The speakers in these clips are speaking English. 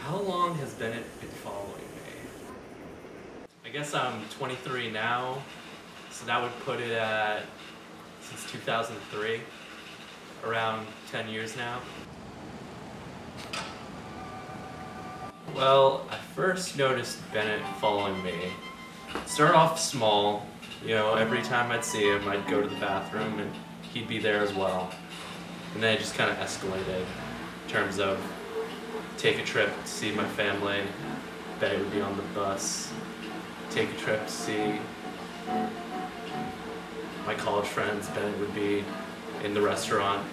How long has Bennett been following me? I guess I'm 23 now, so that would put it at since 2003, around 10 years now. Well, I first noticed Bennett following me. It started off small, every time I'd see him, I'd go to the bathroom and he'd be there as well. And then it just kind of escalated in terms of take a trip to see my family, Bennett would be on the bus, take a trip to see my college friends, Bennett would be in the restaurant.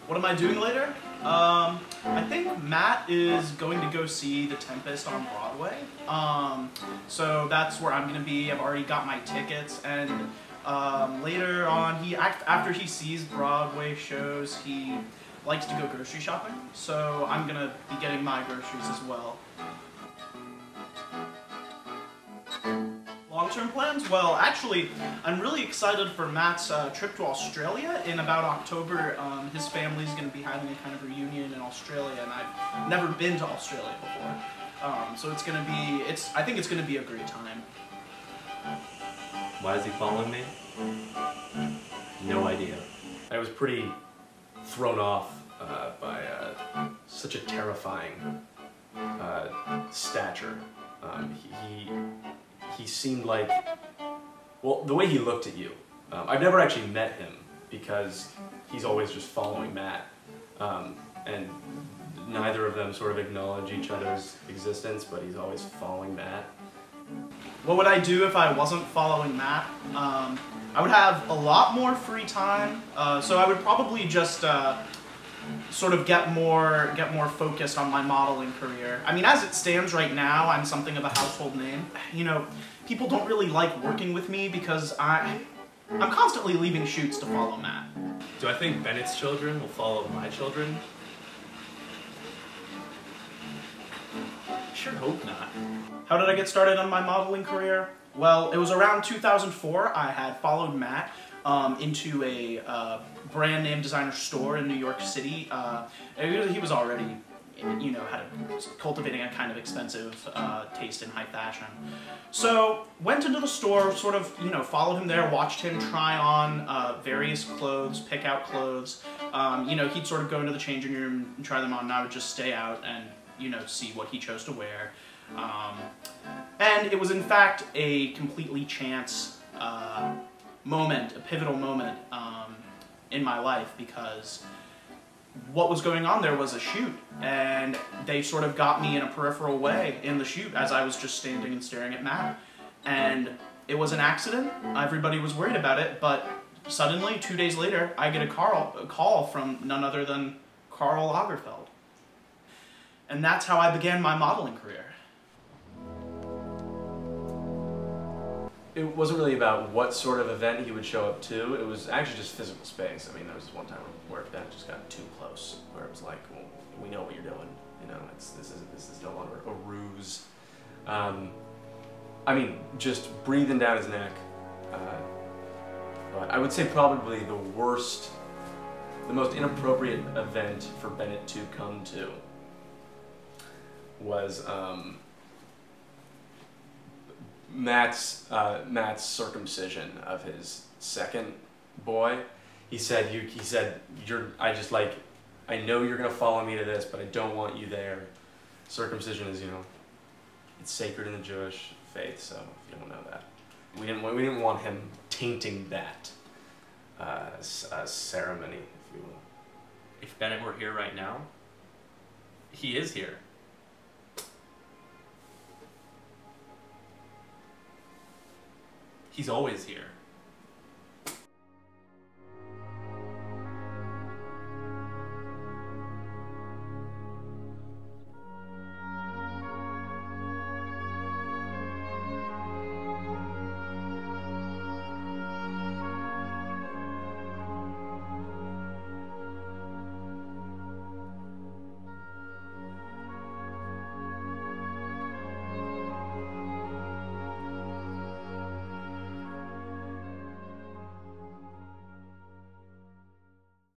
What am I doing later? I think Matt is going to go see The Tempest on Broadway. So that's where I'm going to be. I've already got my tickets, and later on, after he sees Broadway shows, he likes to go grocery shopping. So I'm going to be getting my groceries as well. Long-term plans? Well, actually, I'm really excited for Matt's trip to Australia in about October. His family's going to be having a kind of reunion in Australia, and I've never been to Australia before. So it's going to be, I think it's going to be a great time. Why is he following me? No idea. I was pretty thrown off by such a terrifying stature. He seemed like, well, the way he looked at you. I've never actually met him because he's always just following Matt. And neither of them sort of acknowledge each other's existence, but he's always following Matt. What would I do if I wasn't following Matt? I would have a lot more free time, so I would probably just sort of get more focused on my modeling career. I mean, as it stands right now, I'm something of a household name. People don't really like working with me because I'm constantly leaving shoots to follow Matt. Do I think Bennett's children will follow my children? I sure hope not. How did I get started on my modeling career? Well, it was around 2004. I had followed Matt into a brand name designer store in New York City. He was already, cultivating a kind of expensive taste in high fashion. So went into the store, sort of, followed him there, watched him try on various clothes, pick out clothes. He'd sort of go into the changing room and try them on, and I would just stay out and, see what he chose to wear. And it was in fact a completely chance moment, a pivotal moment in my life, because what was going on there was a shoot, and they sort of got me in a peripheral way in the shoot as I was just standing and staring at Matt. And it was an accident, everybody was worried about it, but suddenly, 2 days later, I get a call from none other than Karl Lagerfeld. And that's how I began my modeling career. It wasn't really about what sort of event he would show up to. It was actually just physical space. I mean, there was one time where Bennett just got too close, where it was like, well, we know what you're doing. This is no longer a ruse. I mean, just breathing down his neck. But I would say probably the worst, the most inappropriate event for Bennett to come to was Matt's circumcision of his second boy. He said, I know you're gonna follow me to this, but I don't want you there. Circumcision is, it's sacred in the Jewish faith. So if you don't know that, we didn't want him tainting that ceremony, if you will. If Bennett were here right now, he is here. He's always here.